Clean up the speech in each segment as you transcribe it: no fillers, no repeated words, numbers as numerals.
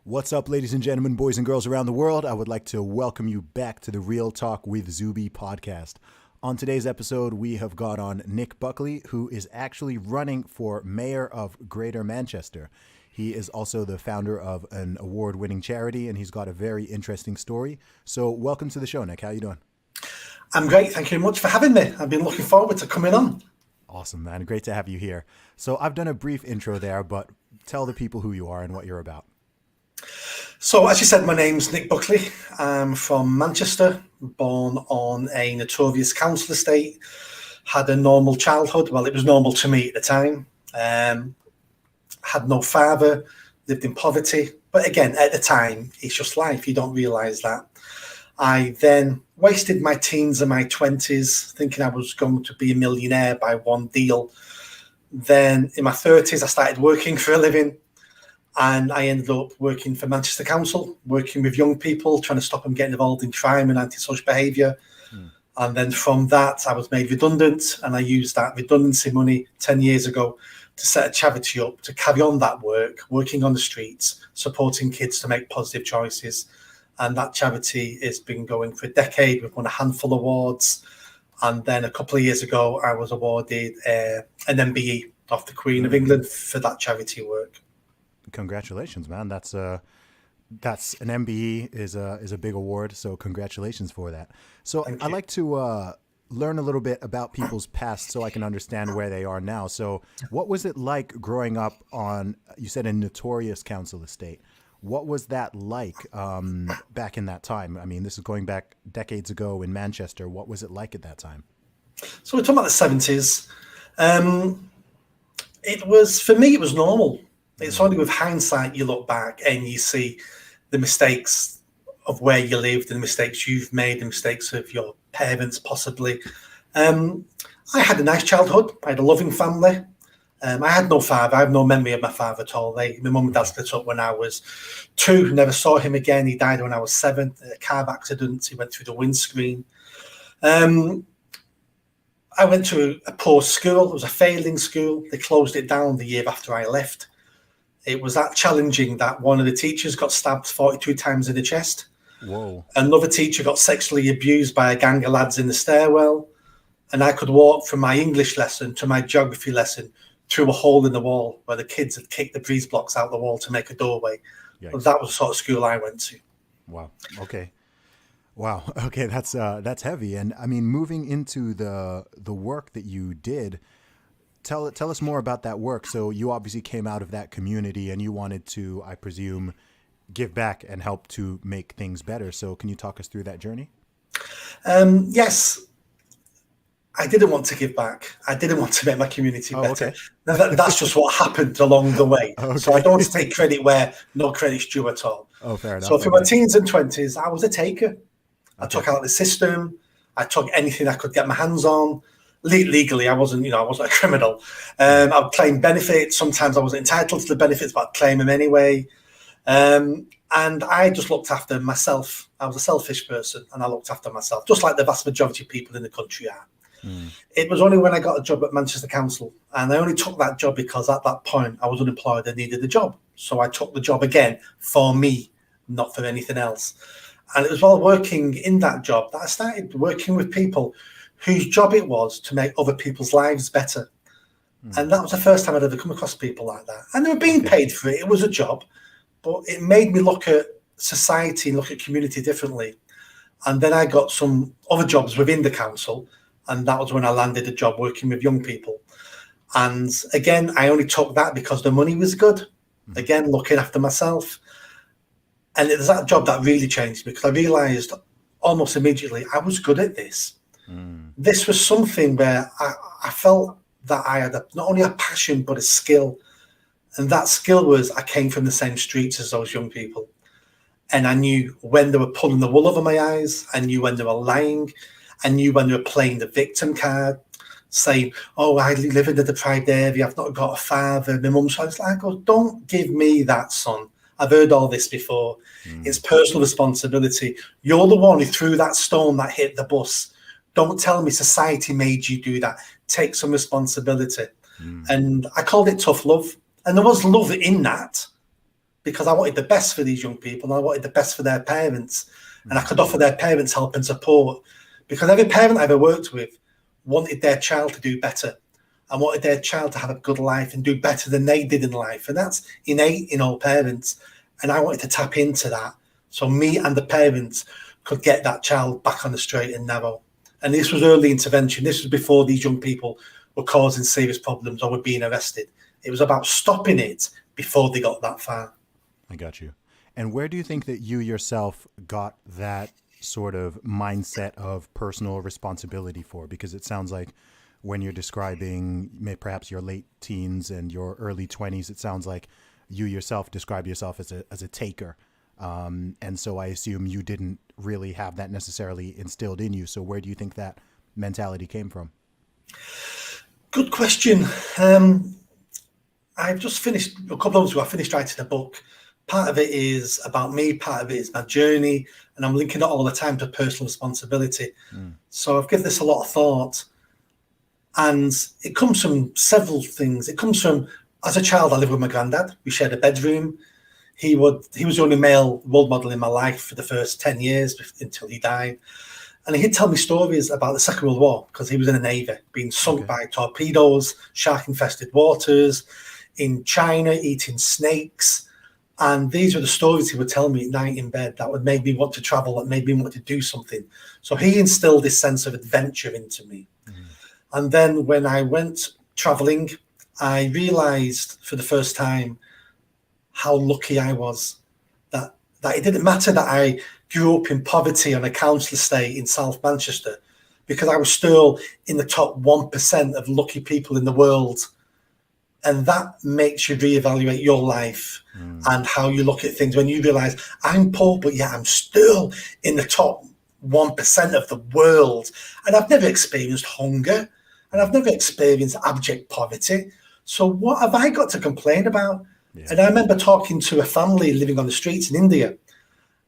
What's up, ladies and gentlemen, boys and girls around the world? I would like to welcome you back to the Real Talk with Zuby podcast. On today's episode, we have got on Nick Buckley, who is actually running for mayor of Greater Manchester. He is also the founder of an award-winning charity, and he's got a very interesting story. So welcome to the show, Nick. How you doing? I'm great. Thank you very much for having me. I've been looking forward to coming on. Awesome, man. Great to have you here. So I've done a brief intro there, but tell the people who you are and what you're about. So, as you said, my name's Nick Buckley. I'm from Manchester, born on a notorious council estate, had a normal childhood. Well, it was normal to me at the time. Had no father, lived in poverty. But again, at the time, it's just life. You don't realise that. I then wasted my teens and my 20s thinking I was going to be a millionaire by one deal. Then in my 30s, I started working for a living. And I ended up working for Manchester Council, working with young people, trying to stop them getting involved in crime and antisocial behaviour. And then from that, I was made redundant, and I used that redundancy money 10 years ago to set a charity up to carry on that work, working on the streets, supporting kids to make positive choices. And that charity has been going for a decade. We've won a handful of awards. And then a couple of years ago, I was awarded an MBE off the Queen of England for that charity work. Congratulations, man. That's an MBE is a big award. So congratulations for that. So I'd like to learn a little bit about people's past so I can understand where they are now. So what was it like growing up on, you said, a notorious council estate? What was that like back in that time? I mean, this is going back decades ago in Manchester. What was it like at that time? So we're talking about the 70s. It was, for me, it was normal. It's only with hindsight you look back and you see the mistakes of where you lived, and the mistakes you've made, the mistakes of your parents possibly. I had a nice childhood. I had a loving family. I had no father. I have no memory of my father at all. My mum and dad split up when I was 2. Never saw him again. He died when I was 7. A car accident. He went through the windscreen. I went to a poor school. It was a failing school. They closed it down the year after I left. It was that challenging that one of the teachers got stabbed 42 times in the chest. Whoa. Another teacher got sexually abused by a gang of lads in the stairwell. And I could walk from my English lesson to my geography lesson through a hole in the wall where the kids had kicked the breeze blocks out the wall to make a doorway. Yikes. That was the sort of school I went to. Wow. Okay. Wow. Okay. That's heavy. And I mean, moving into the work that you did, tell us more about that work. So you obviously came out of that community and you wanted to, I presume, give back and help to make things better. So can you talk us through that journey? Yes. I didn't want to give back. I didn't want to make my community better. Okay. That's just what happened along the way. Okay. So I don't want to take credit where no credit's due at all. Oh, fair enough. So for my teens and 20s, I was a taker. Okay. I took out the system. I took anything I could get my hands on. Legally, I wasn't a criminal. I would claim benefits. Sometimes I wasn't entitled to the benefits, but I'd claim them anyway. And I just looked after myself. I was a selfish person, and I looked after myself, just like the vast majority of people in the country are. It was only when I got a job at Manchester Council, and I only took that job because at that point I was unemployed and needed a job. So I took the job again for me, not for anything else. And it was while working in that job that I started working with people whose job it was to make other people's lives better. And that was the first time I'd ever come across people like that. And they were being paid for it. It was a job, but it made me look at society, look at community differently. And then I got some other jobs within the council, and that was when I landed a job working with young people. And again, I only took that because the money was good. Again, looking after myself. And it was that job that really changed me, because I realised almost immediately I was good at this. This was something where I felt that I had not only a passion, but a skill. And that skill was I came from the same streets as those young people. And I knew when they were pulling the wool over my eyes. I knew when they were lying. I knew when they were playing the victim card, saying, oh, I live in a deprived area. I've not got a father. My mum's like, I go, don't give me that, son. I've heard all this before. It's personal responsibility. You're the one who threw that stone that hit the bus. Don't tell me society made you do that. Take some responsibility. And I called it tough love. And there was love in that, because I wanted the best for these young people and I wanted the best for their parents. And I could offer their parents help and support, because every parent I ever worked with wanted their child to do better and wanted their child to have a good life and do better than they did in life. And that's innate in all parents. And I wanted to tap into that so me and the parents could get that child back on the straight and narrow. And this was early intervention. This was before these young people were causing serious problems or were being arrested. It was about stopping it before they got that far. I got you. And where do you think that you yourself got that sort of mindset of personal responsibility for? Because it sounds like when you're describing perhaps your late teens and your early 20s, it sounds like you yourself describe yourself as a taker. And so I assume you didn't really have that necessarily instilled in you. So where do you think that mentality came from? Good question. I've just finished, a couple of months ago, I finished writing a book. Part of it is about me, part of it is my journey, and I'm linking it all the time to personal responsibility. So I've given this a lot of thought, and it comes from several things. It comes from, as a child, I lived with my granddad. We shared a bedroom. He was the only male role model in my life for the first 10 years until he died. And he'd tell me stories about the Second World War, because he was in the Navy, being sunk by torpedoes, shark-infested waters, in China, eating snakes. And these were the stories he would tell me at night in bed that would make me want to travel, that made me want to do something. So he instilled this sense of adventure into me. And then when I went traveling, I realized for the first time how lucky I was, that it didn't matter that I grew up in poverty on a council estate in South Manchester, because I was still in the top 1% of lucky people in the world. And that makes you reevaluate your life and how you look at things when you realize I'm poor, but yeah, I'm still in the top 1% of the world. And I've never experienced hunger and I've never experienced abject poverty. So what have I got to complain about? Yeah. And I remember talking to a family living on the streets in India,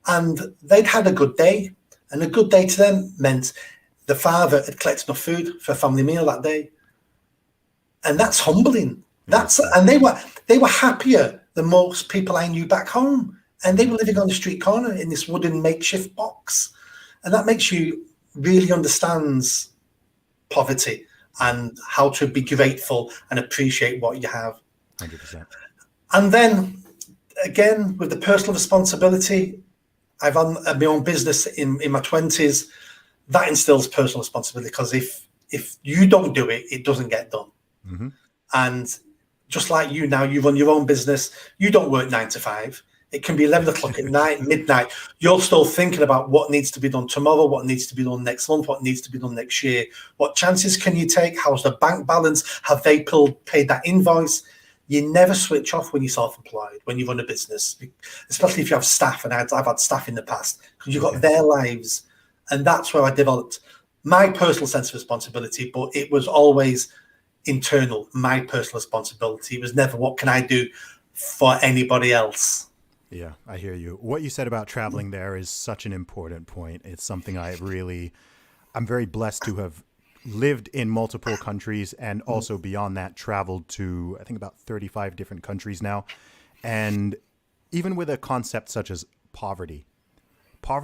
and they'd had a good day. And a good day to them meant the father had collected enough food for a family meal that day. And that's humbling. And they were happier than most people I knew back home. And they were living on the street corner in this wooden makeshift box. And that makes you really understand poverty and how to be grateful and appreciate what you have. 100%. And then again, with the personal responsibility, I've run my own business in my 20s. That instills personal responsibility, because if you don't do it, it doesn't get done. Mm-hmm. And just like you now, you run your own business. You don't work 9 to 5. It can be 11 o'clock at night, midnight. You're still thinking about what needs to be done tomorrow, what needs to be done next month, what needs to be done next year. What chances can you take? How's the bank balance? Have they paid that invoice? You never switch off when you're self-employed, when you run a business, especially if you have staff. And I've had staff in the past, because you've got their lives. And that's where I developed my personal sense of responsibility. But it was always internal, my personal responsibility. It was never, what can I do for anybody else? Yeah, I hear you. What you said about traveling there is such an important point. It's something I'm very blessed to have lived in multiple countries, and also beyond that traveled to, I think, about 35 different countries now. And even with a concept such as poverty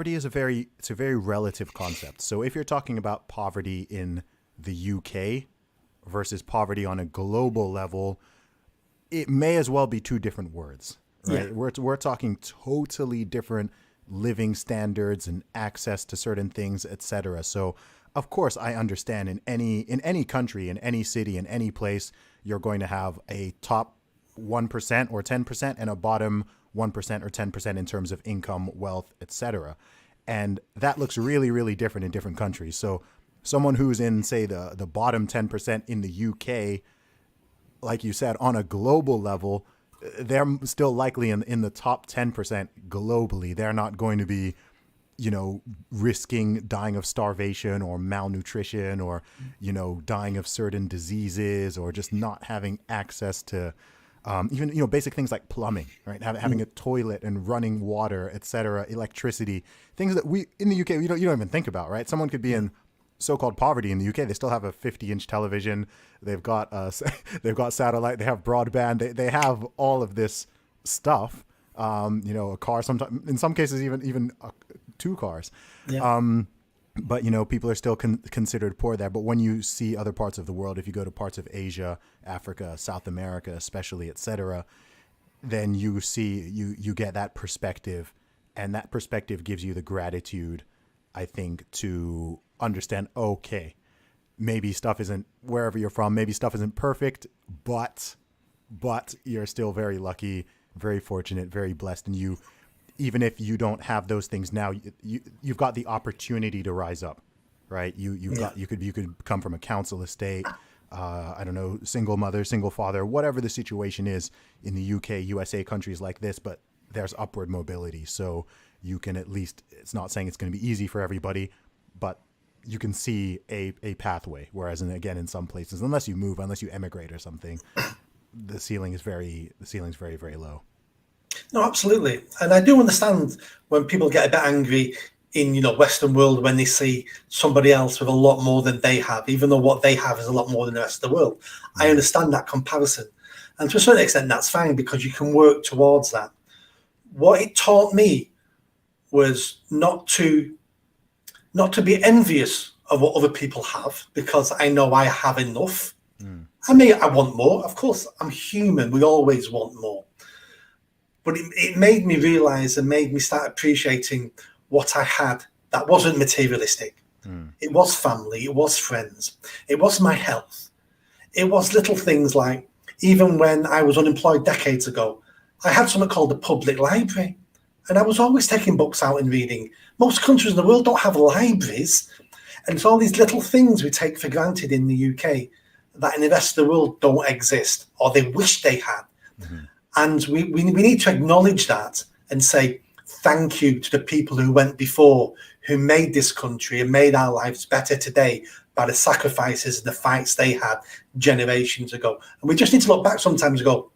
is a very relative concept. So if you're talking about poverty in the UK versus poverty on a global level, it may as well be two different words, right? Yeah. We're talking totally different living standards and access to certain things, etc. So of course, I understand in any country, in any city, in any place, you're going to have a top 1% or 10% and a bottom 1% or 10% in terms of income, wealth, etc. And that looks really, really different in different countries. So someone who's in, say, the bottom 10% in the UK, like you said, on a global level, they're still likely in the top 10% globally. They're not going to be, risking dying of starvation or malnutrition, or, dying of certain diseases, or just not having access to even, basic things like plumbing, right? Having a toilet and running water, et cetera, electricity, things that we in the UK, you don't even think about, right? Someone could be in so-called poverty in the UK. They still have a 50-inch television. They've got satellite. They have broadband. They have all of this stuff, a car, sometimes in some cases, even two cars. Yeah. But, people are still considered poor there. But when you see other parts of the world, if you go to parts of Asia, Africa, South America, especially, etc., then you see, you get that perspective, and that perspective gives you the gratitude, I think, to understand, okay, maybe stuff isn't, wherever you're from, maybe stuff isn't perfect, but you're still very lucky, very fortunate, very blessed. And even if you don't have those things now, you've got the opportunity to rise up, right? You could come from a council estate, I don't know, single mother, single father, whatever the situation is in the UK, USA, countries like this, but there's upward mobility. So you can at least, it's not saying it's going to be easy for everybody, but you can see a pathway. Whereas in some places, unless you move, unless you emigrate or something, the ceiling's very, very low. No, absolutely. And I do understand when people get a bit angry in, Western world when they see somebody else with a lot more than they have, even though what they have is a lot more than the rest of the world. I understand that comparison. And to a certain extent, that's fine because you can work towards that. What it taught me was not to be envious of what other people have, because I know I have enough. I want more. Of course, I'm human. We always want more. But it made me realize and made me start appreciating what I had that wasn't materialistic. It was family. It was friends. It was my health. It was little things like, even when I was unemployed decades ago, I had something called the public library. And I was always taking books out and reading. Most countries in the world don't have libraries. And it's all these little things we take for granted in the UK that in the rest of the world don't exist, or they wish they had. And we need to acknowledge that and say thank you to the people who went before, who made this country and made our lives better today by the sacrifices and the fights they had generations ago. And we just need to look back sometimes and go,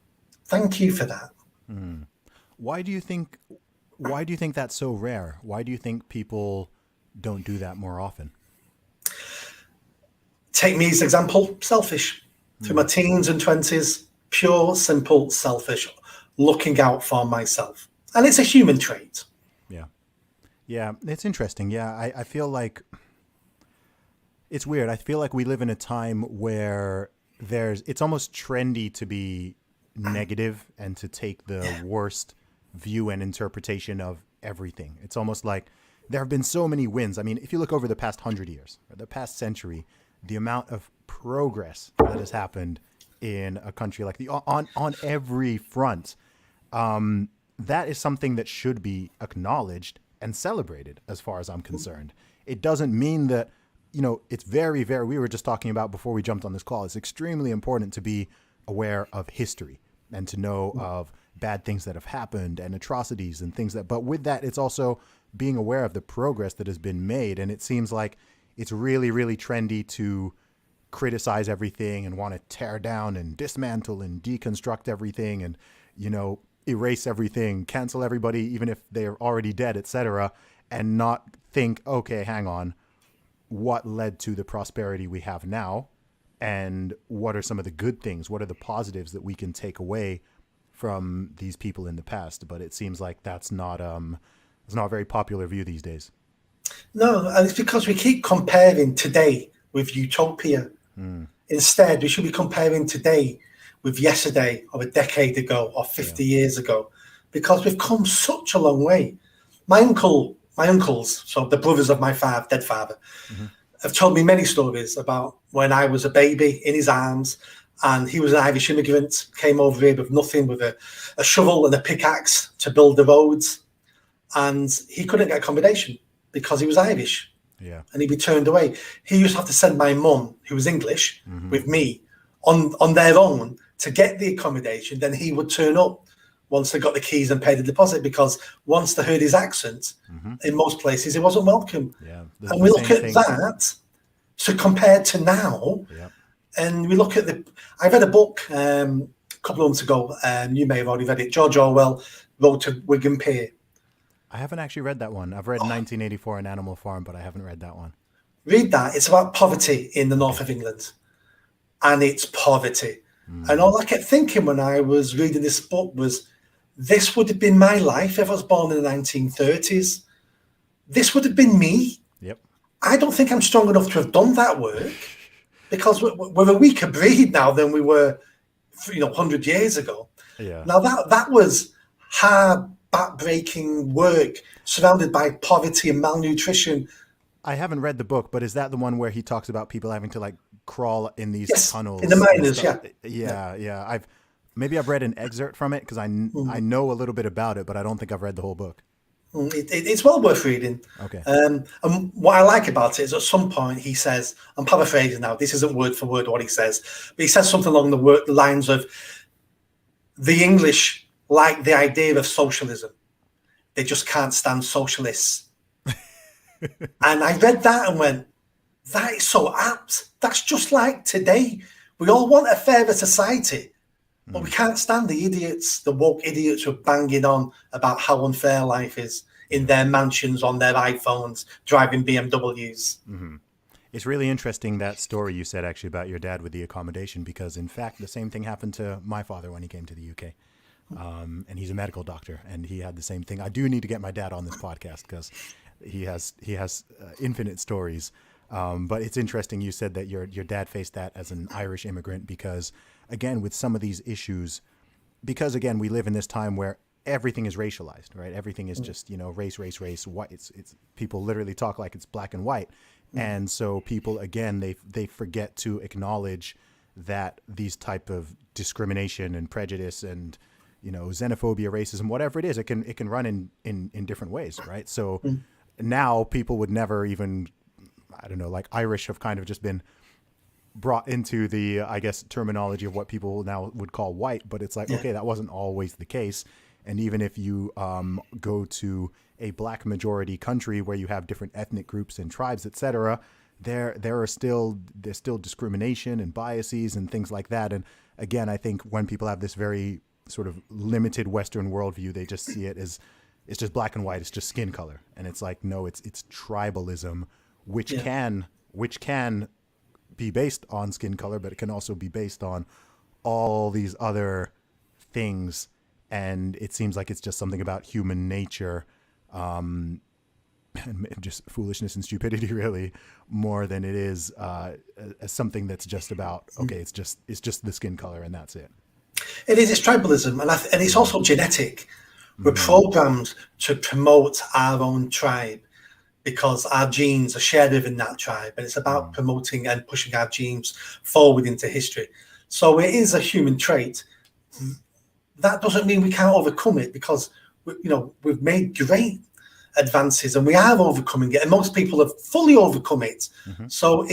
thank you for that. Why do you think that's so rare? Why do you think people don't do that more often? Take me as an example, selfish. Through my teens and 20s, pure, simple, selfish, looking out for myself. And it's a human trait. Yeah, it's interesting. Yeah, I feel like it's weird. I feel like we live in a time where it's almost trendy to be negative and to take the worst view and interpretation of everything. It's almost like there have been so many wins. I mean, if you look over the past 100 years, or the past century, the amount of progress that has happened in a country like on every front, that is something that should be acknowledged and celebrated, as far as I'm concerned. It doesn't mean that, it's very, very, we were just talking about before we jumped on this call, it's extremely important to be aware of history and to know of bad things that have happened and atrocities and things but with that, it's also being aware of the progress that has been made. And it seems like it's really, really trendy to criticize everything and want to tear down and dismantle and deconstruct everything and, erase everything, cancel everybody, even if they're already dead, etc., and not think, okay, hang on, what led to the prosperity we have now? And what are some of the good things? What are the positives that we can take away from these people in the past? But it seems like that's not a very popular view these days. No, and it's because we keep comparing today with utopia. Instead, we should be comparing today with yesterday or a decade ago or 50 years ago, because we've come such a long way. My uncles, so the brothers of my dead father, have told me many stories about when I was a baby in his arms, and he was an Irish immigrant, came over here with nothing, with a shovel and a pickaxe to build the roads, and he couldn't get accommodation because he was Irish. And he'd be turned away. He used to have to send my mum, who was English, with me on their own to get the accommodation. Then he would turn up once they got the keys and paid the deposit, because once they heard his accent, in most places he wasn't welcome. And we look at that, so compared to now, and we look at I read a book a couple of months ago, you may have already read it. George Orwell wrote to Wigan Pier. I haven't actually read that one. I've read 1984 and Animal Farm, but I haven't read that one. Read that. It's about poverty in the north of England. And it's poverty. And all I kept thinking when I was reading this book was, this would have been my life if I was born in the 1930s. This would have been me. Yep. I don't think I'm strong enough to have done that work because we're a weaker breed now than we were, 100 years ago. Yeah. Now that was hard, back-breaking work surrounded by poverty and malnutrition. I haven't read the book, but is that the one where he talks about people having to like crawl in these tunnels? In the miners, yeah. I've read an excerpt from it because I know a little bit about it, but I don't think I've read the whole book. It's well worth reading. Okay. And what I like about it is at some point he says, I'm paraphrasing now, this isn't word for word what he says, but he says something along the lines of, the English like the idea of socialism. They just can't stand socialists. And I read that and went, that is so apt. That's just like today. We all want a fairer society, but we can't stand the idiots, the woke idiots who are banging on about how unfair life is in their mansions, on their iPhones, driving BMWs. Mm-hmm. It's really interesting, that story you said actually about your dad with the accommodation, because in fact, the same thing happened to my father when he came to the UK. And he's a medical doctor, and he had the same thing. I do need to get my dad on this podcast because he has infinite stories. But it's interesting you said that your dad faced that as an Irish immigrant because, again, with some of these issues, because, again, we live in this time where everything is racialized, right? Everything is just, race, white. It's people literally talk like it's black and white. And so people, again, they forget to acknowledge that these type of discrimination and prejudice and, xenophobia, racism, whatever it is, it can run in different ways, right? So now people would never even, I don't know, like Irish have kind of just been brought into the, I guess, terminology of what people now would call white, but it's like, okay, that wasn't always the case. And even if you go to a black majority country where you have different ethnic groups and tribes, et cetera, there's still discrimination and biases and things like that. And again, I think when people have this very sort of limited Western worldview, they just see it as it's just black and white, it's just skin color. And it's like, no, it's tribalism, which can be based on skin color, but it can also be based on all these other things. And it seems like it's just something about human nature, and just foolishness and stupidity, really, more than it is as something that's just about, okay, it's just the skin color and that's it. It is. It's tribalism, and it's also genetic. We're programmed to promote our own tribe because our genes are shared within that tribe, and it's about promoting and pushing our genes forward into history. So it is a human trait. That doesn't mean we can't overcome it because, we've made great advances and we are overcoming it. And most people have fully overcome it. So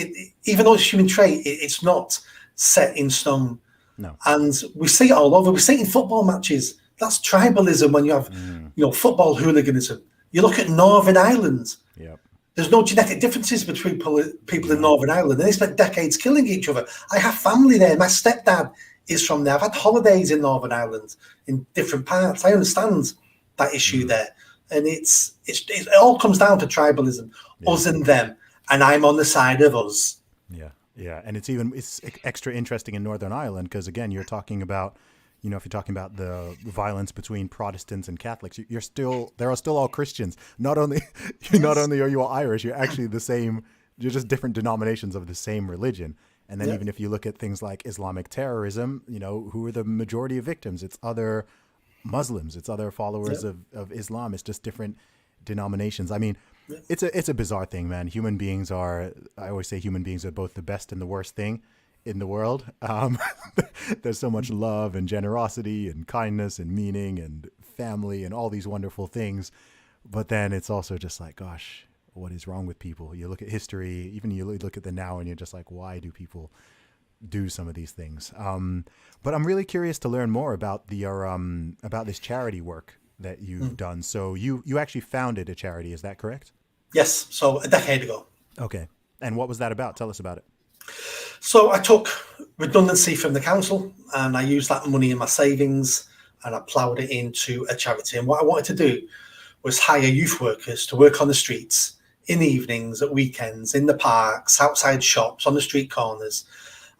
even though it's a human trait, it's not set in stone. No. And we see it all over. We see it in football matches. That's tribalism when you have, football hooliganism. You look at Northern Ireland. Yep. There's no genetic differences between people in Northern Ireland. And they spent decades killing each other. I have family there. My stepdad is from there. I've had holidays in Northern Ireland in different parts. I understand that issue there. And it all comes down to tribalism, us and them. And I'm on the side of us. Yeah. Yeah. And it's extra interesting in Northern Ireland because, again, you're talking about, if you're talking about the violence between Protestants and Catholics, there are still all Christians. Not only are you all Irish, you're actually the same, you're just different denominations of the same religion. And then even if you look at things like Islamic terrorism, who are the majority of victims? It's other Muslims, it's other followers of Islam. It's just different denominations. I mean, it's a bizarre thing, man. I always say human beings are both the best and the worst thing in the world. There's so much love and generosity and kindness and meaning and family and all these wonderful things. But then it's also just like, gosh, what is wrong with people? You look at history, even you look at the now, and you're just like, why do people do some of these things? But I'm really curious to learn more about about this charity work that you've done. So you actually founded a charity, is that correct? Yes, so a decade ago. Okay. And what was that about? Tell us about it. So I took redundancy from the council and I used that money in my savings and I ploughed it into a charity. And what I wanted to do was hire youth workers to work on the streets in the evenings, at weekends, in the parks, outside shops, on the street corners,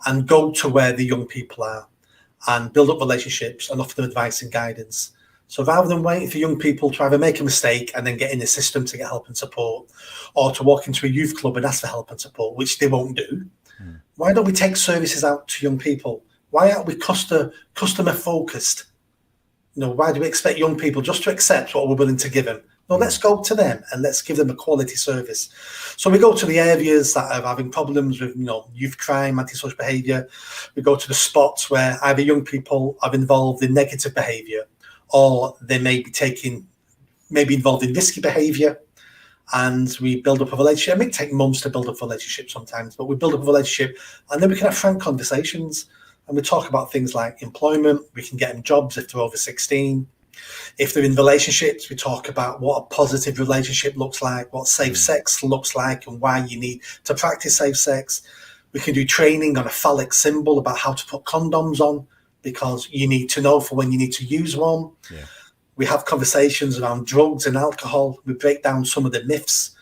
and go to where the young people are and build up relationships and offer them advice and guidance. So rather than waiting for young people to either make a mistake and then get in the system to get help and support, or to walk into a youth club and ask for help and support, which they won't do, why don't we take services out to young people? Why aren't we customer focused? Why do we expect young people just to accept what we're willing to give them? No, let's go to them and let's give them a quality service. So we go to the areas that are having problems with, youth crime, antisocial behaviour. We go to the spots where either young people are involved in negative behaviour, or they may be involved in risky behaviour, and we build up a relationship. It may take months to build up a relationship sometimes, but we build up a relationship, and then we can have frank conversations, and we talk about things like employment. We can get them jobs if they're over 16. If they're in relationships, we talk about what a positive relationship looks like, what safe sex looks like, and why you need to practice safe sex. We can do training on a phallic symbol about how to put condoms on, because you need to know for when you need to use one. Yeah. We have conversations around drugs and alcohol. We break down some of the myths,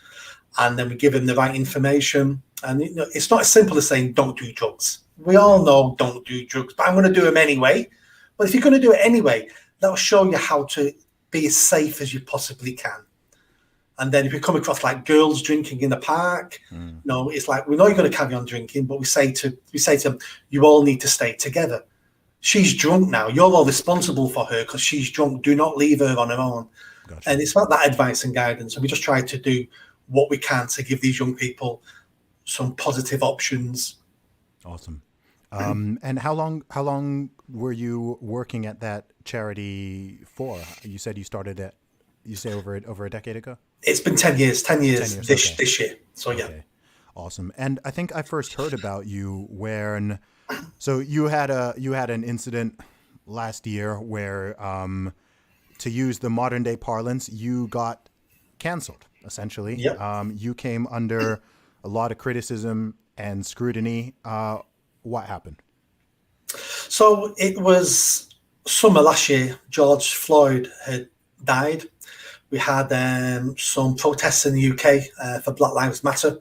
and then we give them the right information. And it's not as simple as saying, don't do drugs. We all know don't do drugs, but I'm going to do them anyway. But if you're going to do it anyway, that'll show you how to be as safe as you possibly can. And then if we come across like girls drinking in the park, it's like, we know you're going to carry on drinking, but we say to them, you all need to stay together. She's drunk now. You're all responsible for her because she's drunk. Do not leave her on her own. Gotcha. And it's about that advice and guidance. And we just try to do what we can to give these young people some positive options. Awesome. And how long were you working at that charity for? You said you started it, over a decade ago? It's been 10 years this year. So yeah. Okay. Awesome. And I think I first heard about you when, so you had an incident last year where, to use the modern day parlance, you got canceled essentially. Yep. You came under a lot of criticism and scrutiny. What happened? So it was summer last year. George Floyd had died. We had some protests in the UK for Black Lives Matter.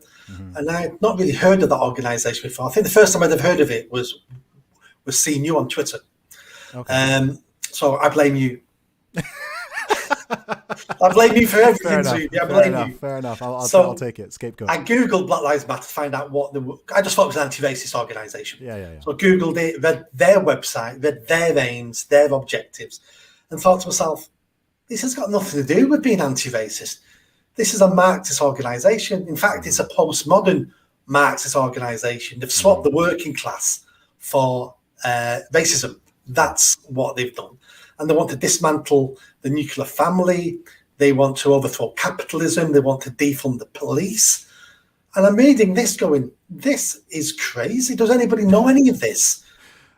And I'd not really heard of that organisation before. I think the first time I'd have heard of it was seeing you on Twitter. Okay. So I blame you. I blame you for everything, Zuby. I blame you. Fair enough. I'll take it. Scapegoat. I googled Black Lives Matter to find out I just thought it was an anti-racist organisation. Yeah. So I googled it, read their website, read their aims, their objectives, and thought to myself, this has got nothing to do with being anti-racist. This is a Marxist organisation. In fact, it's a postmodern Marxist organisation. They've swapped the working class for racism. That's what they've done. And they want to dismantle the nuclear family. They want to overthrow capitalism. They want to defund the police. And I'm reading this going, this is crazy. Does anybody know any of this?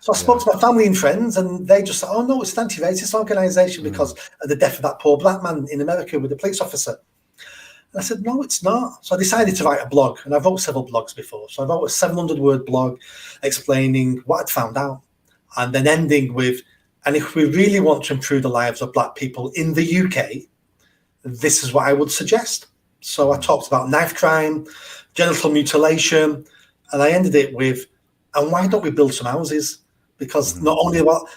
So I spoke to my family and friends, and they just said, oh, no, it's an anti-racist organisation because of the death of that poor black man in America with the police officer. And I said, no, it's not. So I decided to write a blog, and I wrote several blogs before. So I wrote a 700-word blog explaining what I'd found out, and then ending with, and if we really want to improve the lives of black people in the UK, this is what I would suggest. So I talked about knife crime, genital mutilation, and I ended it with, and why don't we build some houses? Because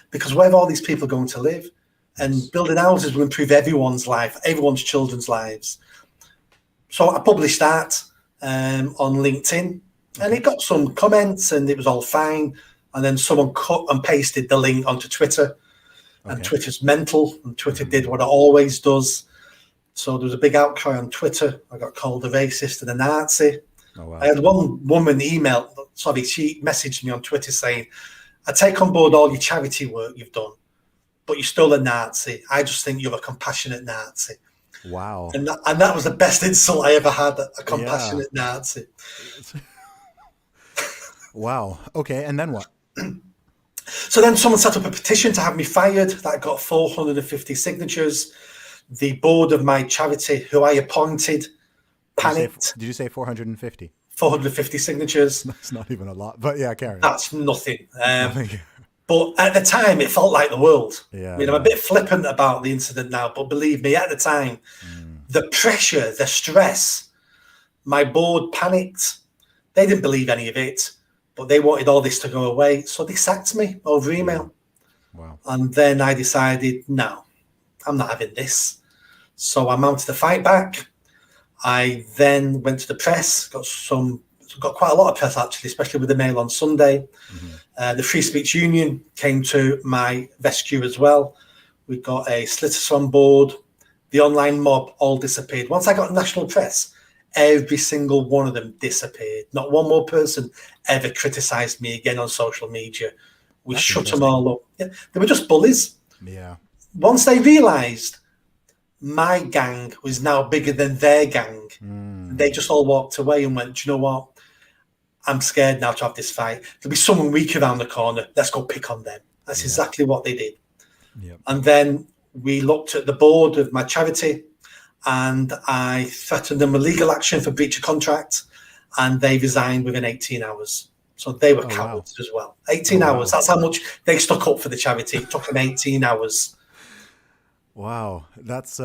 because where are all these people going to live? And building houses will improve everyone's life, everyone's children's lives. So I published that on LinkedIn, and it got some comments, and it was all fine. And then someone cut and pasted the link onto Twitter, and Twitter's mental, and Twitter did what it always does. So there was a big outcry on Twitter. I got called a racist and a Nazi. Oh, wow. I had one woman she messaged me on Twitter saying, I take on board all your charity work you've done, but you're still a Nazi. I just think you're a compassionate Nazi. Wow. And that was the best insult I ever had, a compassionate Nazi. Wow. Okay, and then what? So then someone set up a petition to have me fired. That got 450 signatures. The board of my charity, who I appointed, panicked. Did you say 450? 450 signatures. That's not even a lot, but yeah, carry on. That's nothing. But at the time, it felt like the world. Yeah, I'm a bit flippant about the incident now, but believe me, at the time, the pressure, the stress, my board panicked. They didn't believe any of it, but they wanted all this to go away. So they sacked me over email. Wow. And then I decided, no, I'm not having this. So I mounted a fight back. I then went to the press, got quite a lot of press actually, especially with the Mail on Sunday. The Free Speech Union came to my rescue as well. We got a solicitor on board. The online mob all disappeared. Once I got national press, every single one of them disappeared. Not one more person ever criticised me again on social media. We shut them all up. Yeah, they were just bullies. Yeah. Once they realised my gang was now bigger than their gang, they just all walked away and went, do you know what? I'm scared now to have this fight. There'll be someone weak around the corner. Let's go pick on them. That's exactly what they did. Yep. And then we looked at the board of my charity and I threatened them with legal action for breach of contract, and they resigned within 18 hours. So they were cowards as well. 18 hours. That's how much they stuck up for the charity. It took them 18 hours. Wow, that's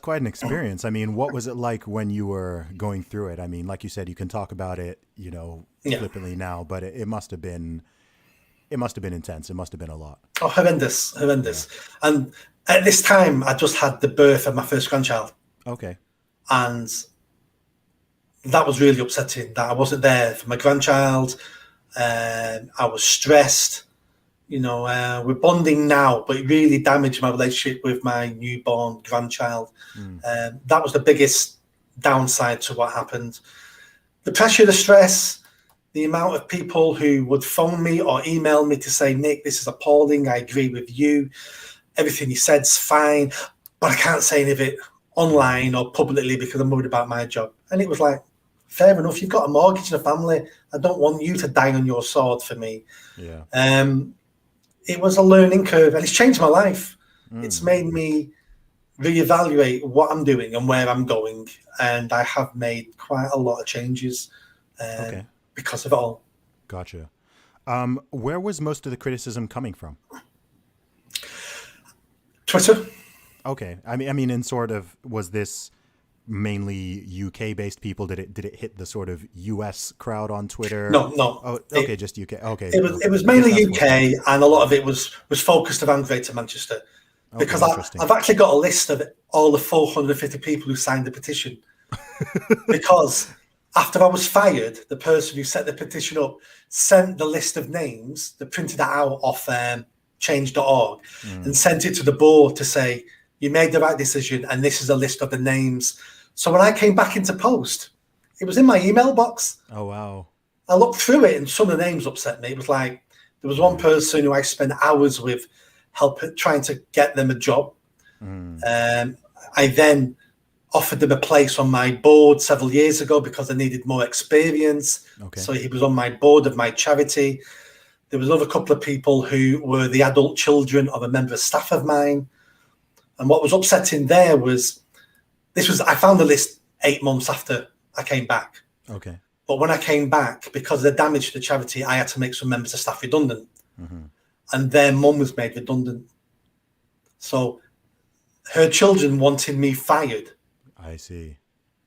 quite an experience. I mean, what was it like when you were going through it? I mean, like you said, you can talk about it, flippantly now, but it must have been intense. It must have been a lot. Oh, horrendous. Yeah. And at this time, I just had the birth of my first grandchild. Okay. And that was really upsetting that I wasn't there for my grandchild. I was stressed. We're bonding now, but it really damaged my relationship with my newborn grandchild. That was the biggest downside to what happened. The pressure, the stress, the amount of people who would phone me or email me to say, Nick, this is appalling. I agree with you. Everything you said's fine, but I can't say any of it online or publicly because I'm worried about my job. And it was like, fair enough. You've got a mortgage and a family. I don't want you to die on your sword for me. Yeah. It was a learning curve, and it's changed my life. It's made me reevaluate what I'm doing and where I'm going, and I have made quite a lot of changes because of it all. Gotcha. Where was most of the criticism coming from? Twitter. Okay. I mean, in sort of, was this mainly UK-based people? Did it hit the sort of US crowd on Twitter? No. Oh, okay, just UK. Okay. It was mainly UK, and a lot of it was focused around Greater Manchester. Because I've actually got a list of all the 450 people who signed the petition. Because after I was fired, the person who set the petition up sent the list of names, they printed that out off change.org and sent it to the board to say, you made the right decision, and this is a list of the names. So when I came back into post, it was in my email box. Oh, wow. I looked through it, and some of the names upset me. It was like, there was one person who I spent hours with trying to get them a job. I then offered them a place on my board several years ago because I needed more experience. Okay. So he was on my board of my charity. There was another couple of people who were the adult children of a member of staff of mine. And what was upsetting there was, I found the list 8 months after I came back. Okay. But when I came back, because of the damage to the charity, I had to make some members of staff redundant. And their mum was made redundant. So her children wanting me fired. I see.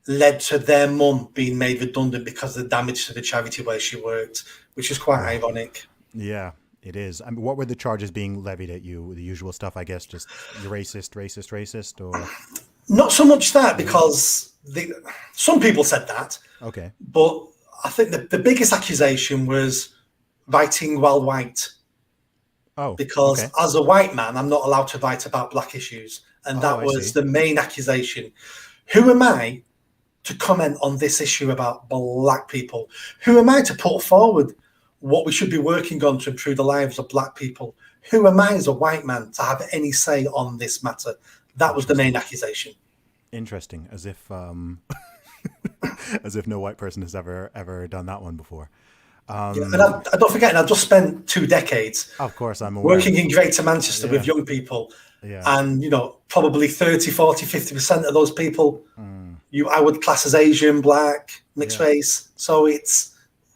Led to their mum being made redundant because of the damage to the charity where she worked, which is quite ironic. Yeah, it is. I mean, what were the charges being levied at you? The usual stuff, I guess, just you're racist, or? Not so much that, because some people said that. Okay. But I think the biggest accusation was writing while white. Oh, because as a white man, I'm not allowed to write about black issues. And that was the main accusation. Who am I to comment on this issue about black people? Who am I to put forward what we should be working on to improve the lives of black people? Who am I as a white man to have any say on this matter? That was the main accusation. Interesting. As if as if no white person has ever done that one before. And I don't forget, I've just spent 2 decades of course, I'm aware. Working in Greater Manchester with young people. Yeah. And, probably 30, 40, 50% of those people, I would class as Asian, black, mixed race. So it's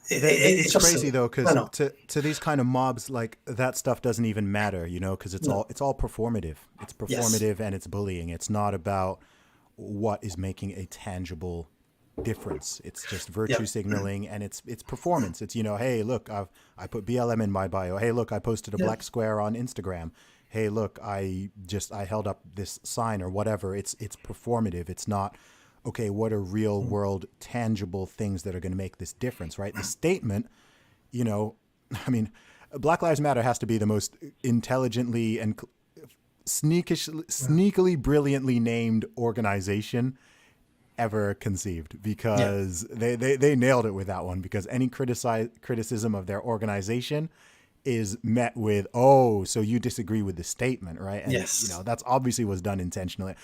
crazy though, because to these kind of mobs, like that stuff doesn't even matter, because it's all performative. It's performative and it's bullying. It's not about what is making a tangible difference. It's just virtue signaling, and it's performance. It's hey, look, I put BLM in my bio. Hey, look, I posted a black square on Instagram. hey, look, I held up this sign or whatever. It's performative. It's not, okay, what are real world tangible things that are going to make this difference, right? The statement, you know, I mean, Black Lives Matter has to be the most intelligently and sneakily brilliantly named organization ever conceived, because they nailed it with that one, because any criticism of their organization is met with, oh, so you disagree with the statement, right? And Yes. you know, that's obviously was done intentionally.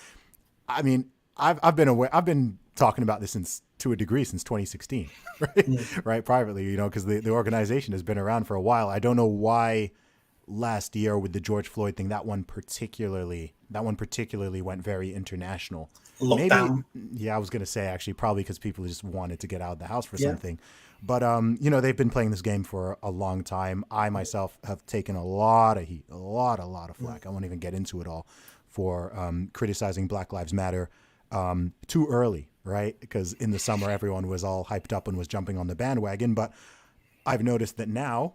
I mean, I've been talking about this to a degree since 2016, right? Right, privately, you know, because the organization has been around for a while. I don't know why last year with the George Floyd thing, that one particularly went very international. Lockdown. Maybe, yeah, I was going to say actually probably because people just wanted to get out of the house for something. But, you know, they've been playing this game for a long time. I myself have taken a lot of heat, a lot of flack. I won't even get into it all for criticizing Black Lives Matter too early, right? Because in the summer, everyone was all hyped up and was jumping on the bandwagon. But I've noticed that now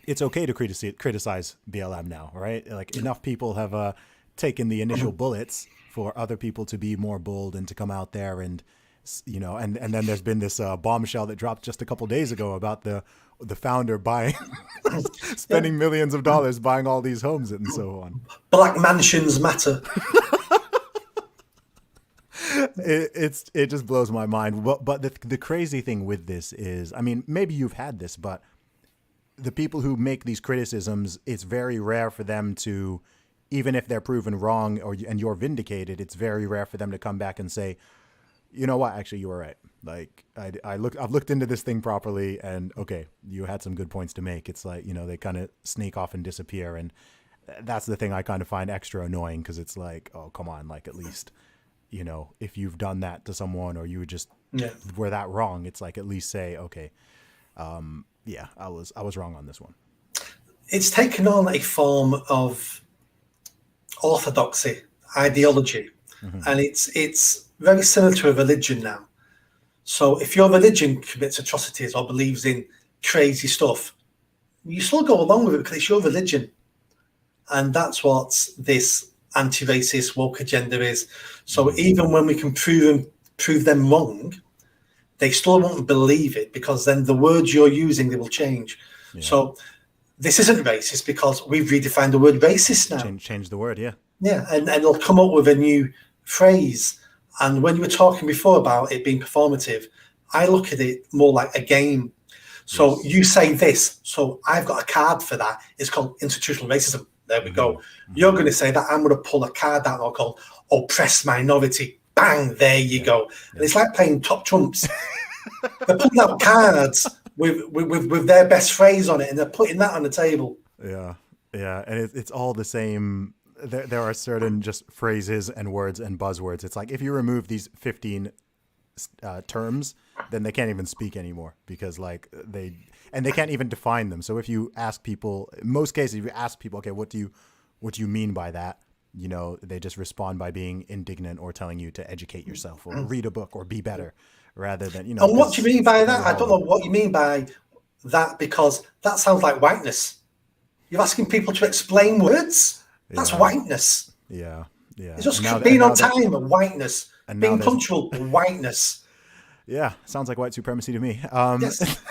it's okay to criticize BLM now, right? Like enough people have taken the initial bullets for other people to be more bold and to come out there and, you know, and then there's been this bombshell that dropped just a couple days ago about the founder buying, spending millions of dollars buying all these homes and so on. Black mansions matter. It just blows my mind. But the crazy thing with this is, I mean, maybe you've had this, but the people who make these criticisms, it's very rare for them to, even if they're proven wrong and you're vindicated, it's very rare for them to come back and say, you know what, actually you were right. Like I've looked into this thing properly and okay, you had some good points to make. It's like, you know, they kind of sneak off and disappear. And that's the thing I kind of find extra annoying, because it's like, oh, come on, like at least, you know, if you've done that to someone or you just were that wrong, it's like at least say, okay, yeah, I was wrong on this one. It's taken on a form of orthodoxy, ideology, and it's very similar to a religion now. So if your religion commits atrocities or believes in crazy stuff, you still go along with it because it's your religion. And that's what this anti-racist woke agenda is. So even when we can prove them wrong, they still won't believe it, because then the words you're using, they will change. Yeah. So this isn't racist because we've redefined the word racist now. Change the word, yeah. Yeah, and they'll come up with a new phrase. And when you were talking before about it being performative, I look at it more like a game. So you say this, so I've got a card for that. It's called institutional racism. There we go. You're going to say that. I'm going to pull a card out called oppressed minority. Bang, there you go. And it's like playing top trumps. They're putting out cards with their best phrase on it, and they're putting that on the table. Yeah, and it's all the same. There are certain just phrases and words and buzzwords. It's like if you remove these 15 terms, then they can't even speak anymore, because like they can't even define them. So if you ask people, in most cases, if you ask people, okay, what do you mean by that? You know, they just respond by being indignant or telling you to educate yourself or read a book or be better, rather than, you know. And what do you mean by that? I don't know what you mean by that, because that sounds like whiteness. You're asking people to explain words. That's whiteness. Yeah. It's just being on time, whiteness. And being punctual, whiteness. Yeah, sounds like white supremacy to me. Yes.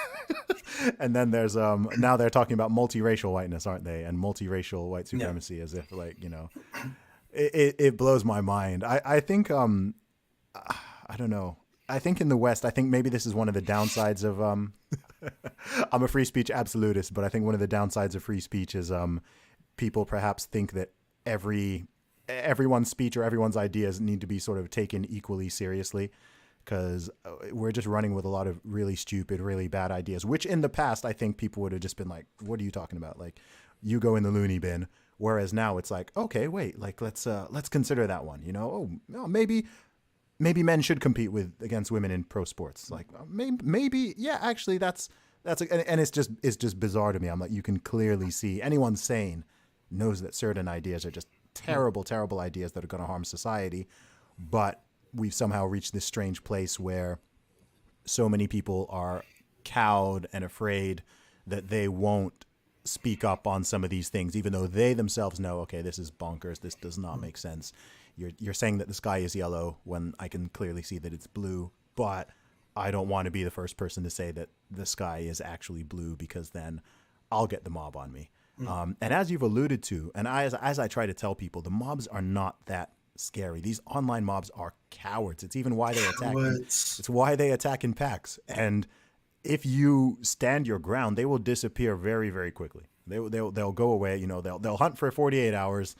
And then there's now they're talking about multiracial whiteness, aren't they? And multiracial white supremacy, as if, like, you know, it blows my mind. I think I don't know. I think in the West, I think maybe this is one of the downsides of I'm a free speech absolutist, but I think one of the downsides of free speech is people perhaps think that everyone's speech or everyone's ideas need to be sort of taken equally seriously, because we're just running with a lot of really stupid, really bad ideas, which in the past, I think people would have just been like, what are you talking about? Like, you go in the loony bin. Whereas now it's like, okay, wait, like, let's consider that one, you know, maybe men should compete against women in pro sports. Like maybe, yeah, actually and it's just bizarre to me. I'm like, you can clearly see anyone sane knows that certain ideas are just terrible ideas that are going to harm society. But we've somehow reached this strange place where so many people are cowed and afraid that they won't speak up on some of these things, even though they themselves know, okay, this is bonkers. This does not make sense. You're saying that the sky is yellow when I can clearly see that it's blue, but I don't want to be the first person to say that the sky is actually blue, because then I'll get the mob on me. And as you've alluded to, and as I try to tell people, the mobs are not that scary. These online mobs are cowards. It's even why they attack. It's why they attack in packs. And if you stand your ground, they will disappear very, very quickly. They'll go away. You know, they'll hunt for 48 hours.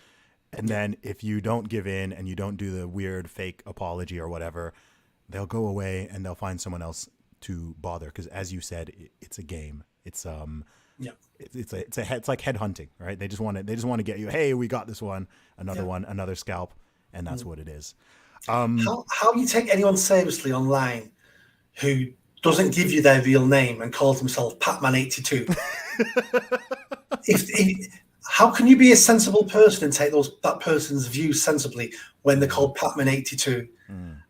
And then if you don't give in and you don't do the weird fake apology or whatever, they'll go away and they'll find someone else to bother. Because as you said, it's a game. It's like head hunting, right? They just want to get you. Hey, we got this one, another scalp, and that's what it is. How you take anyone seriously online who doesn't give you their real name and calls himself Patman82? How can you be a sensible person and take that person's views sensibly when they're called Patman82?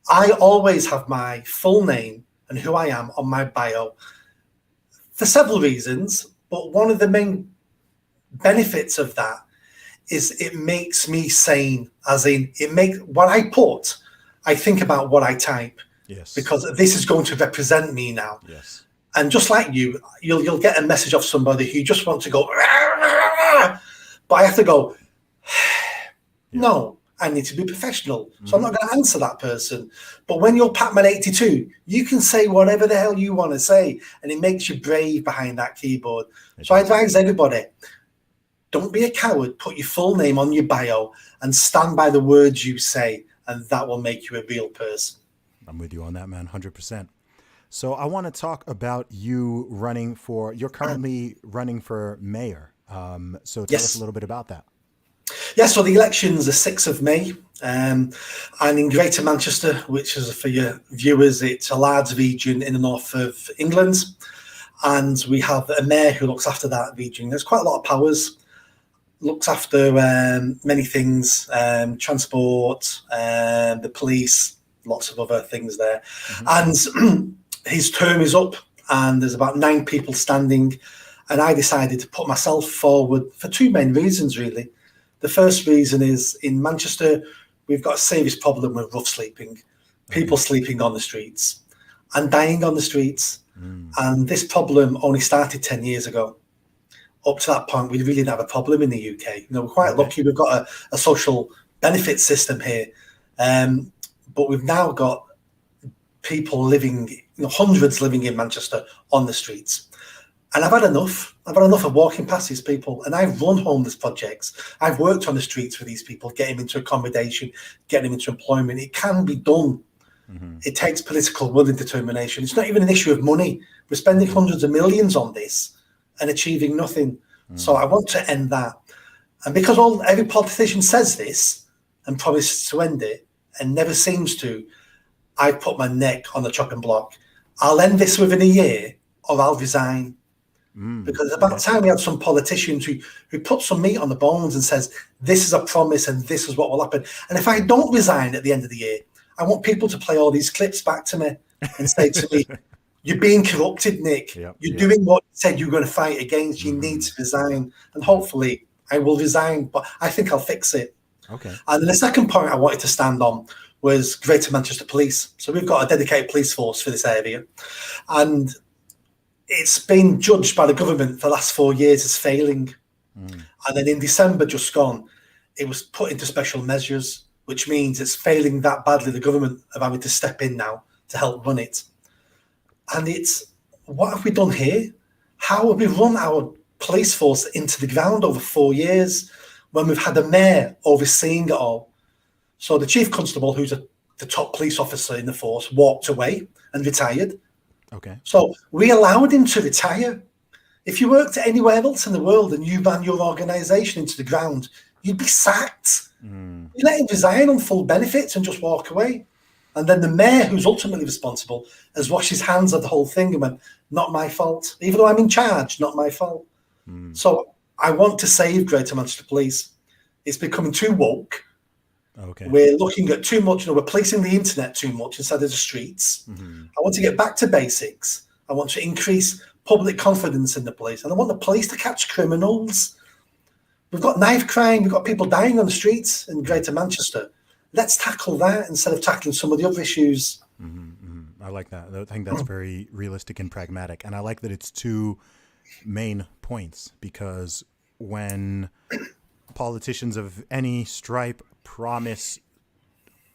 I always have my full name and who I am on my bio for several reasons, but one of the main benefits of that is it makes me sane, as in what I put, I think about what I type. Yes. Because this is going to represent me now. Yes. And just like you'll get a message off somebody who just wants to go, but I have to go, no, I need to be professional. So I'm not going to answer that person. But when you're Patman82, you can say whatever the hell you want to say, and it makes you brave behind that keyboard. So I advise everybody, don't be a coward. Put your full name on your bio and stand by the words you say, and that will make you a real person. I'm with you on that, man, 100%. So I want to talk about you you're currently running for mayor. So tell us a little bit about that. Yeah, so the election's the 6th of May, and in Greater Manchester, which is, for your viewers, it's a large region in the north of England, and we have a mayor who looks after that region. There's quite a lot of powers, looks after many things, transport, the police, lots of other things there. And his term is up, and there's about 9 people standing, and I decided to put myself forward for 2 main reasons, really. The first reason is, in Manchester, we've got a serious problem with rough sleeping, people sleeping on the streets and dying on the streets. And this problem only started 10 years ago. Up to that point, we really didn't have a problem in the UK. You know, we're quite lucky. We've got a social benefit system here. But we've now got people living, hundreds living in Manchester on the streets. And I've had enough. I've had enough of walking past these people. And I've run homeless projects. I've worked on the streets for these people, getting them into accommodation, getting them into employment. It can be done. It takes political will and determination. It's not even an issue of money. We're spending hundreds of millions on this and achieving nothing. So I want to end that. And because every politician says this and promises to end it and never seems to, I've put my neck on the chopping block. I'll end this within a year, or I'll resign. Because it's about time we have some politicians who put some meat on the bones and says, this is a promise and this is what will happen. And if I don't resign at the end of the year, I want people to play all these clips back to me and say to me, you're being corrupted, Nick. You're doing what you said you were going to fight against. You need to resign. And hopefully I will resign, but I think I'll fix it. Okay. And then the second point I wanted to stand on was Greater Manchester Police. So we've got a dedicated police force for this area. And it's been judged by the government for the last 4 years as failing. And then in December just gone, it was put into special measures, which means it's failing that badly. The government are having to step in now to help run it. And it's, what have we done here? How have we run our police force into the ground over 4 years when we've had a mayor overseeing it all? So the chief constable, who's the top police officer in the force, walked away and retired. Okay. So we allowed him to retire. If you worked anywhere else in the world and you ran your organisation into the ground, you'd be sacked. You let him resign on full benefits and just walk away. And then the mayor, who's ultimately responsible, has washed his hands of the whole thing and went, not my fault. Even though I'm in charge, not my fault. So I want to save Greater Manchester Police. It's becoming too woke. Okay. We're looking at too much, we're policing the internet too much instead of the streets. I want to get back to basics. I want to increase public confidence in the police, and I want the police to catch criminals. We've got knife crime, we've got people dying on the streets in Greater Manchester. Let's tackle that instead of tackling some of the other issues. I like that. I think that's very realistic and pragmatic. And I like that it's two main points, because when politicians of any stripe promise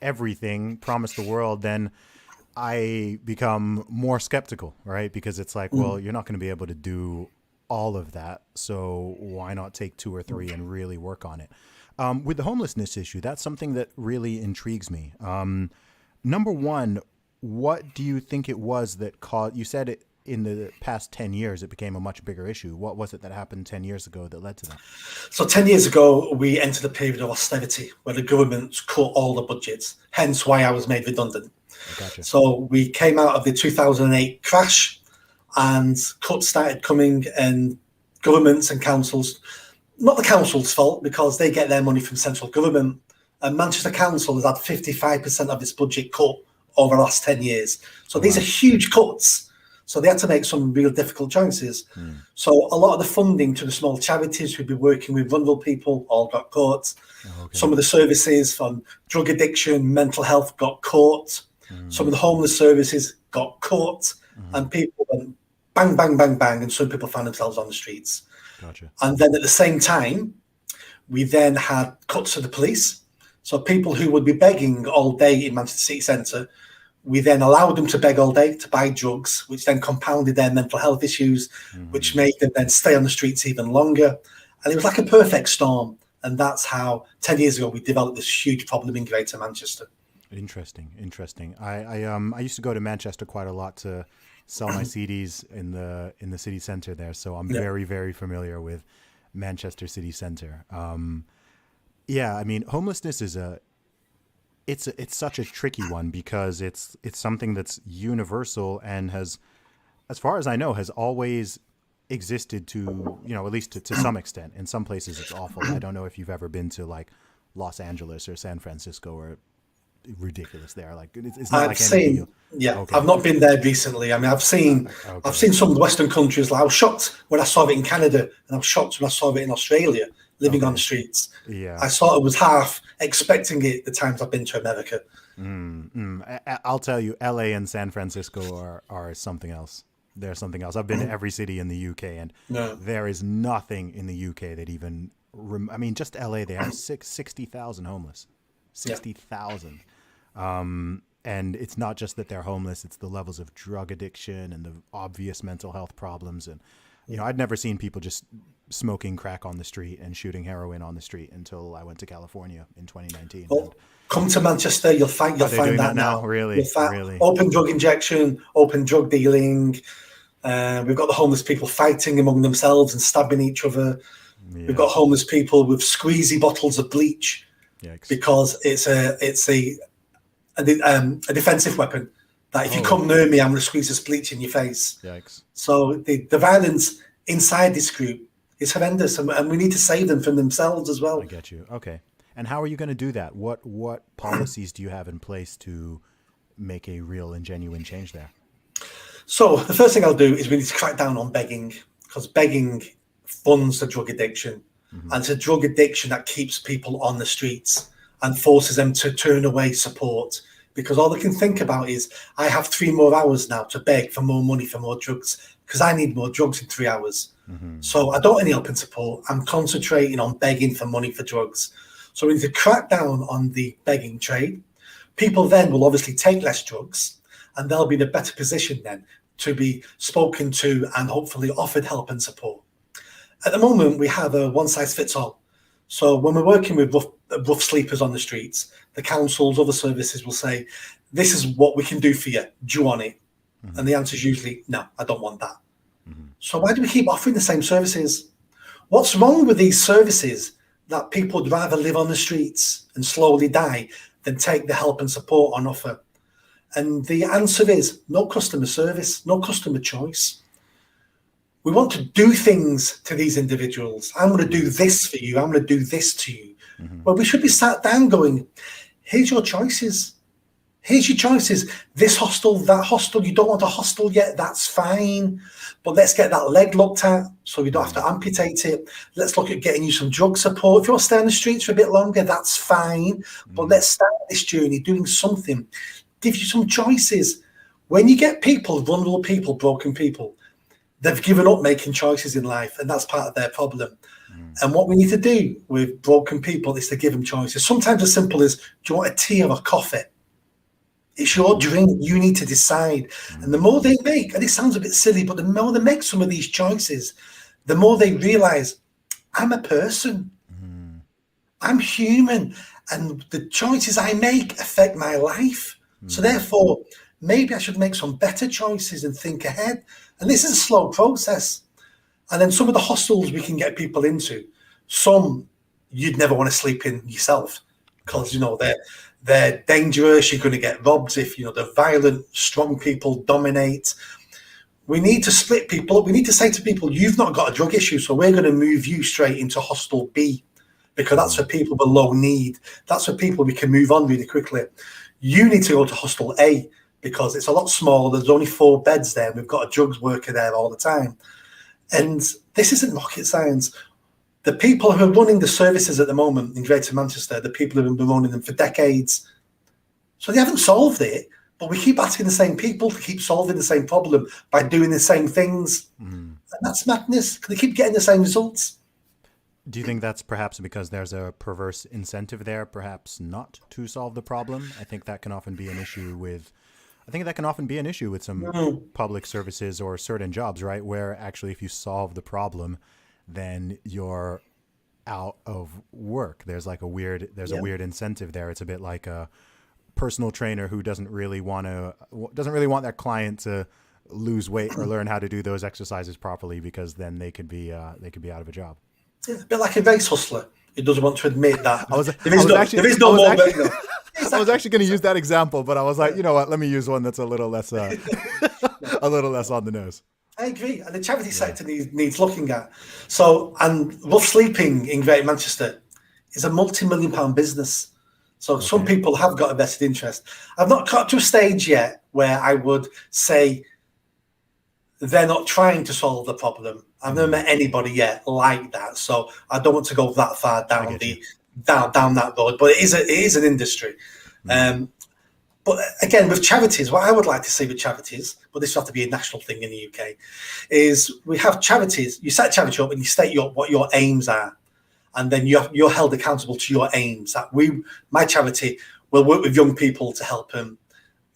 everything, promise the world, then I become more skeptical, right? Because it's like, well, you're not going to be able to do all of that. So why not take 2 or 3 and really work on it? With the homelessness issue, that's something that really intrigues me. Number one, what do you think it was that caused, you said it in the past 10 years, it became a much bigger issue. What was it that happened 10 years ago that led to that? So 10 years ago, we entered a period of austerity where the government cut all the budgets, hence why I was made redundant. Gotcha. So we came out of the 2008 crash and cuts started coming, and governments and councils, not the council's fault because they get their money from central government, and Manchester Council has had 55% of its budget cut over the last 10 years. So these are huge cuts. So they had to make some real difficult choices. So a lot of the funding to the small charities who'd be working with vulnerable people all got cut. Some of the services from drug addiction, mental health got cut. Some of the homeless services got cut. And people went bang, bang, bang, bang, and some people found themselves on the streets. Gotcha. And then at the same time, we then had cuts to the police. So people who would be begging all day in Manchester City Centre, we then allowed them to beg all day to buy drugs, which then compounded their mental health issues, which made them then stay on the streets even longer. And it was like a perfect storm. And that's how 10 years ago we developed this huge problem in Greater Manchester. Interesting. I used to go to Manchester quite a lot to sell my CDs in the city centre there, so I'm very, very familiar with Manchester city centre. Yeah, I mean, homelessness is it's such a tricky one because it's something that's universal and has, as far as I know, has always existed to, at least to some extent. In some places it's awful. I don't know if you've ever been to like Los Angeles or San Francisco, or ridiculous there. Like it's not I've seen, okay. I've not been there recently. I mean, I've seen some of the Western countries. Like I was shocked when I saw it in Canada, and I was shocked when I saw it in Australia, living on the streets. Yeah, I sort of was half expecting it the times I've been to America. I'll tell you, LA and San Francisco are something else. They're something else. I've been to every city in the UK, and there is nothing in the UK that even. I mean, just LA, they have 60,000 homeless. 60,000. And it's not just that they're homeless, it's the levels of drug addiction and the obvious mental health problems. And, I'd never seen people just smoking crack on the street and shooting heroin on the street until I went to California in 2019. Well, come to Manchester, you'll find that now. Really? Open drug injection, open drug dealing. We've got the homeless people fighting among themselves and stabbing each other. Yeah. We've got homeless people with squeezy bottles of bleach. Yikes. Because it's a defensive weapon that if you come near me, I'm going to squeeze this bleach in your face. Yikes. So the violence inside this group is horrendous, and we need to save them from themselves as well. I get you. Okay. And how are you going to do that? What policies do you have in place to make a real and genuine change there? So the first thing I'll do is we need to crack down on begging, because begging funds the drug addiction. And it's a drug addiction that keeps people on the streets and forces them to turn away support, because all they can think about is, I have 3 more hours now to beg for more money for more drugs because I need more drugs in 3 hours. So I don't want any help and support. I'm concentrating on begging for money for drugs. So we need to crack down on the begging trade. People then will obviously take less drugs, and they'll be in a better position then to be spoken to and hopefully offered help and support. At the moment, we have a one-size-fits-all. So when we're working with rough sleepers on the streets, the councils, other services will say, this is what we can do for you. Do you want it? And the answer is usually, no, I don't want that. So why do we keep offering the same services? What's wrong with these services that people would rather live on the streets and slowly die than take the help and support on offer? And the answer is no customer service, no customer choice. We want to do things to these individuals. I'm going to do this for you. I'm going to do this to you. Well, we should be sat down going, here's your choices. Here's your choices. This hostel, that hostel. You don't want a hostel yet. That's fine. But let's get that leg looked at so we don't have to amputate it. Let's look at getting you some drug support. If you want to stay on the streets for a bit longer, that's fine. But let's start this journey doing something. Give you some choices. When you get people, vulnerable people, broken people, they've given up making choices in life, and that's part of their problem. And what we need to do with broken people is to give them choices. Sometimes as simple as, do you want a tea or a coffee? It's your drink. You need to decide. And the more they make, and it sounds a bit silly, but the more they make some of these choices, the more they realize, I'm a person. I'm human. And the choices I make affect my life. So therefore, maybe I should make some better choices and think ahead. And this is a slow process. And then some of the hostels we can get people into, some you'd never want to sleep in yourself because, you know, they're dangerous. You're going to get robbed if, you know, the violent, strong people dominate. We need to split people up. We need to say to people, you've not got a drug issue, so we're going to move you straight into hostel B because that's for people with low need. That's for people we can move on really quickly. You need to go to hostel A because it's a lot smaller. There's only 4 beds there. We've got a drugs worker there all the time. And this isn't rocket science. The people who are running the services at the moment in Greater Manchester, the people who have been running them for decades, so they haven't solved it, but we keep asking the same people to keep solving the same problem by doing the same things. And that's madness. They keep getting the same results. Do you think that's perhaps because there's a perverse incentive there, perhaps not to solve the problem? I think that can often be an issue with some public services or certain jobs, right? Where actually if you solve the problem, then you're out of work. There's like a weird incentive there. It's a bit like a personal trainer who doesn't really want their client to lose weight or learn how to do those exercises properly because then they could be out of a job. Yeah, a bit like a race hustler. He doesn't want to admit that. I was actually going to use that example, but I was like, you know what? Let me use one that's a little less, a little less on the nose. I agree, and the charity sector needs looking at. So, and rough sleeping in Greater Manchester is a multi-million-pound business. So some people have got a vested interest. I've not got to a stage yet where I would say they're not trying to solve the problem. I've never met anybody yet like that, so I don't want to go that far down down that road. But it is an industry. But again, with charities, what I would like to see with charities, but this will have to be a national thing in the UK, is we have charities. You set a charity up and you state what your aims are, and then you're held accountable to your aims. That my charity will work with young people to help them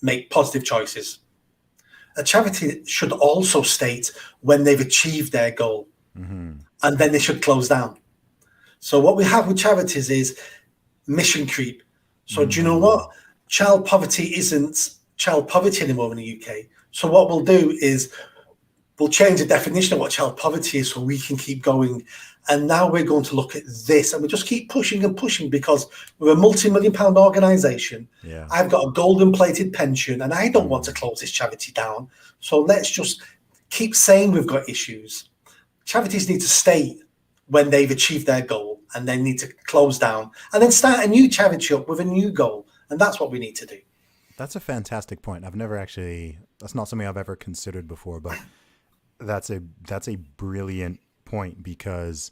make positive choices. A charity should also state when they've achieved their goal, and then they should close down. So what we have with charities is mission creep. So do you know what? Child poverty isn't child poverty anymore in the UK. So what we'll do is we'll change the definition of what child poverty is so we can keep going. And now we're going to look at this, and we just keep pushing and pushing because we're a multi-million-pound organisation. Yeah. I've got a golden-plated pension, and I don't want to close this charity down. So let's just keep saying we've got issues. Charities need to state when they've achieved their goal, and they need to close down, and then start a new charity up with a new goal. And that's what we need to do. That's a fantastic point. That's not something I've ever considered before, but that's a brilliant point because,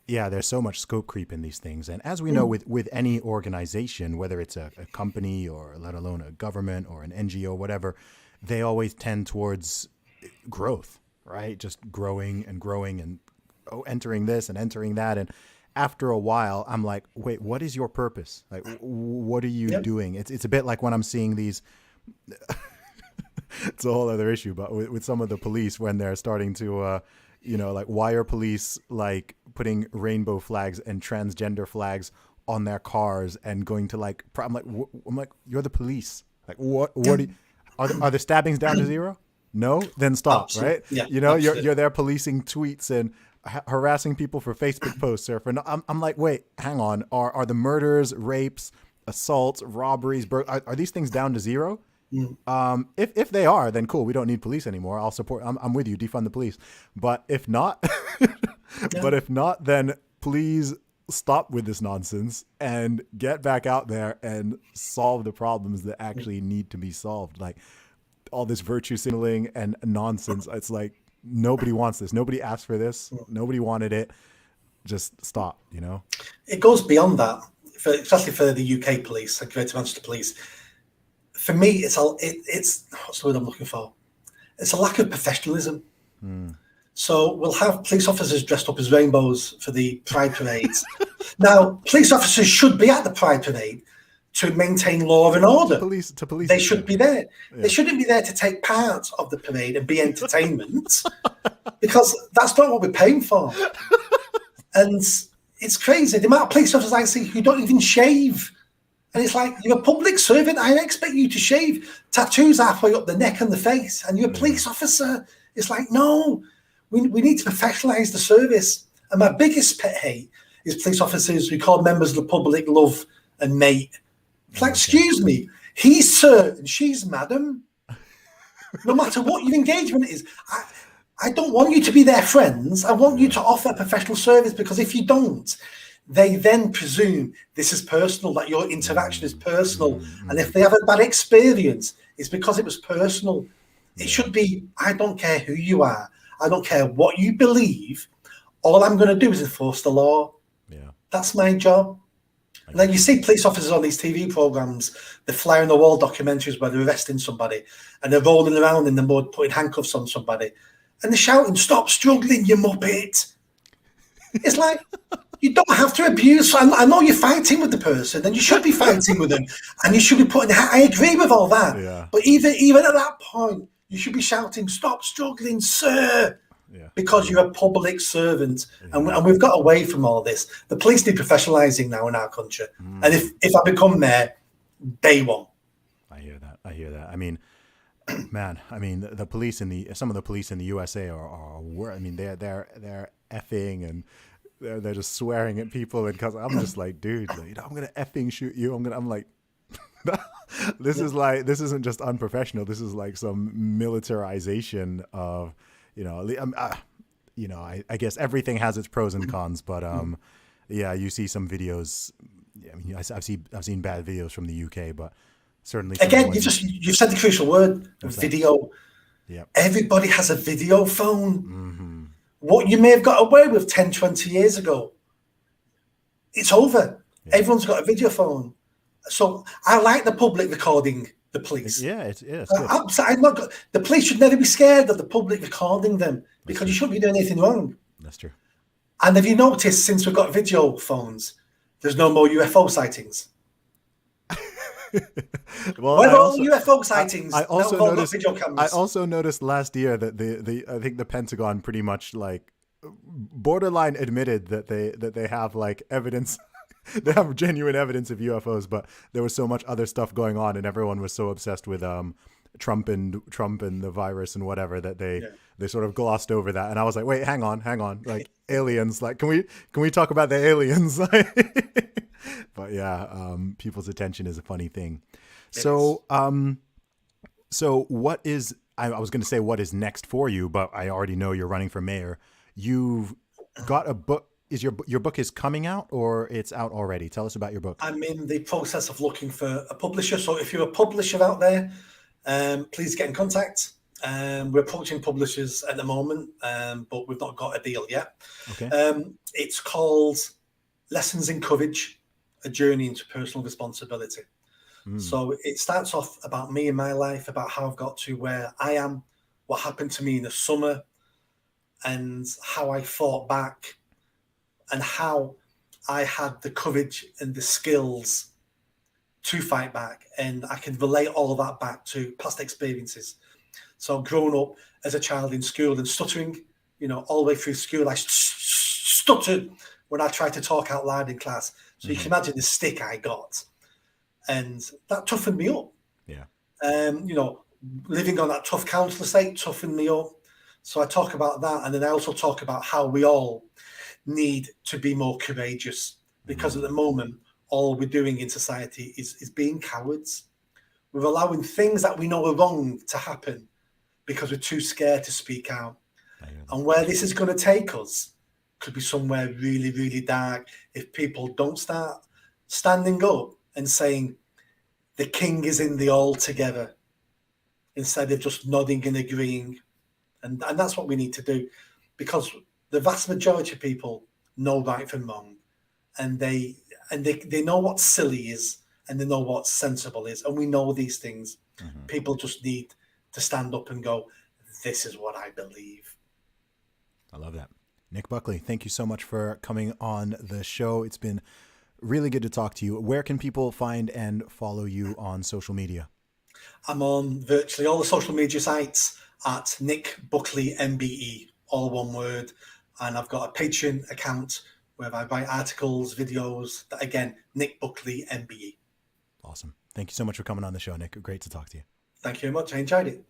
yeah, there's so much scope creep in these things. And as we know, with any organization, whether it's a company or let alone a government or an NGO, whatever, they always tend towards growth, right? Just growing and entering this and entering that. And after a while, I'm like, wait, what is your purpose? Like, what are you doing? It's a bit like when I'm seeing these, it's a whole other issue, but with some of the police, when they're starting to, like, why are police like putting rainbow flags and transgender flags on their cars and going to like, I'm like, you're the police. Like, what are the stabbings down to zero? No, then stop, absolutely. Right? Yeah, you're there policing tweets and harassing people for Facebook posts or I'm like, wait, hang on. Are the murders, rapes, assaults, robberies, are these things down to zero? If they are, then cool. We don't need police anymore. I'll support. I'm with you. Defund the police. But if not, then please stop with this nonsense and get back out there and solve the problems that actually need to be solved. Like all this virtue signaling and nonsense. It's like, nobody wants this. Nobody asked for this. Nobody wanted it. Just stop, you know? It goes beyond that, especially for the UK police, the Greater Manchester Police. For me, it's what's the word I'm looking for? It's a lack of professionalism. So we'll have police officers dressed up as rainbows for the Pride parades. Now, police officers should be at the Pride parade to maintain law and order. To police. They should be there. Yeah. They shouldn't be there to take part of the parade and be entertainment, because that's not what we're paying for. And it's crazy. The amount of police officers I see who don't even shave. And it's like, you're a public servant. I expect you to shave. Tattoos halfway up the neck and the face. And you're a police officer. It's like, no, we need to professionalise the service. And my biggest pet hate is police officers who call members of the public love and mate. It's like, excuse me, he's sir and she's madam. No matter what your engagement is. I don't want you to be their friends. I want you to offer professional service, because if you don't, they then presume this is personal, that your interaction is personal. And if they have a bad experience, it's because it was personal. It should be, I don't care who you are. I don't care what you believe. All I'm going to do is enforce the law. Yeah, that's my job. And then you see police officers on these TV programs, the fly on the wall documentaries where they're arresting somebody and they're rolling around in the mud, putting handcuffs on somebody. And they're shouting, "Stop struggling, you muppet." It's like, you don't have to abuse. I know you're fighting with the person, and you should be fighting with them, and you should be putting. I agree with all that, but even at that point, you should be shouting, "Stop struggling, sir," because you're a public servant, and we've got away from all this. The police need professionalising now in our country, and if I become mayor, day one. I hear that. I mean, man, I mean, the police some of the police in the USA are I mean, they're effing and they're just swearing at people, and because I'm just like, dude, like, I'm gonna effing shoot you. I'm like, this isn't just unprofessional. This is like some militarization of, I guess everything has its pros and cons, but you see some videos. I mean, I've seen bad videos from the UK, but certainly. Again, you've said the crucial word, video. Yeah. Everybody has a video phone. What you may have got away with 10, 20 years ago, it's over. Yeah. Everyone's got a video phone. So I like the public recording the police. It's the police should never be scared of the public recording them, because you shouldn't be doing anything wrong. That's true. And have you noticed, since we've got video phones, there's no more UFO sightings? Well, UFO sightings. I also noticed last year that I think the Pentagon pretty much like borderline admitted that they have like evidence. They have genuine evidence of UFOs, but there was so much other stuff going on, and everyone was so obsessed with Trump and the virus and whatever that they sort of glossed over that. And I was like, wait, hang on, like aliens, like can we talk about the aliens? But people's attention is a funny thing. So what is, I was going to say what is next for you, but I already know you're running for mayor. You've got a book. Is your book is coming out, or it's out already? Tell us about your book. I'm in the process of looking for a publisher. So if you're a publisher out there, please get in contact. We're approaching publishers at the moment, but we've not got a deal yet. Okay. It's called Lessons in Courage, A Journey into Personal Responsibility. So it starts off about me and my life, about how I've got to where I am, what happened to me in the summer, and how I fought back, and how I had the courage and the skills to fight back. And I can relate all of that back to past experiences. So growing up as a child in school and stuttering, all the way through school, I stuttered when I tried to talk out loud in class. So you can imagine the stick I got. And that toughened me up. Yeah. Living on that tough council estate toughened me up. So I talk about that. And then I also talk about how we all need to be more courageous, because at the moment, all we're doing in society is being cowards. We're allowing things that we know are wrong to happen because we're too scared to speak out. And where this is going to take us could be somewhere really, really dark if people don't start standing up and saying, the king is in the all together, instead of just nodding and agreeing. And that's what we need to do, because the vast majority of people know right from wrong, and they know what silly is, and they know what sensible is, and we know these things. Mm-hmm. People just need to stand up and go, this is what I believe. I love that. Nick Buckley, thank you so much for coming on the show. It's been really good to talk to you. Where can people find and follow you on social media? I'm on virtually all the social media sites at Nick Buckley MBE, all one word. And I've got a Patreon account where I write articles, videos. Again, Nick Buckley MBE. Awesome. Thank you so much for coming on the show, Nick. Great to talk to you. Thank you very much. I enjoyed it.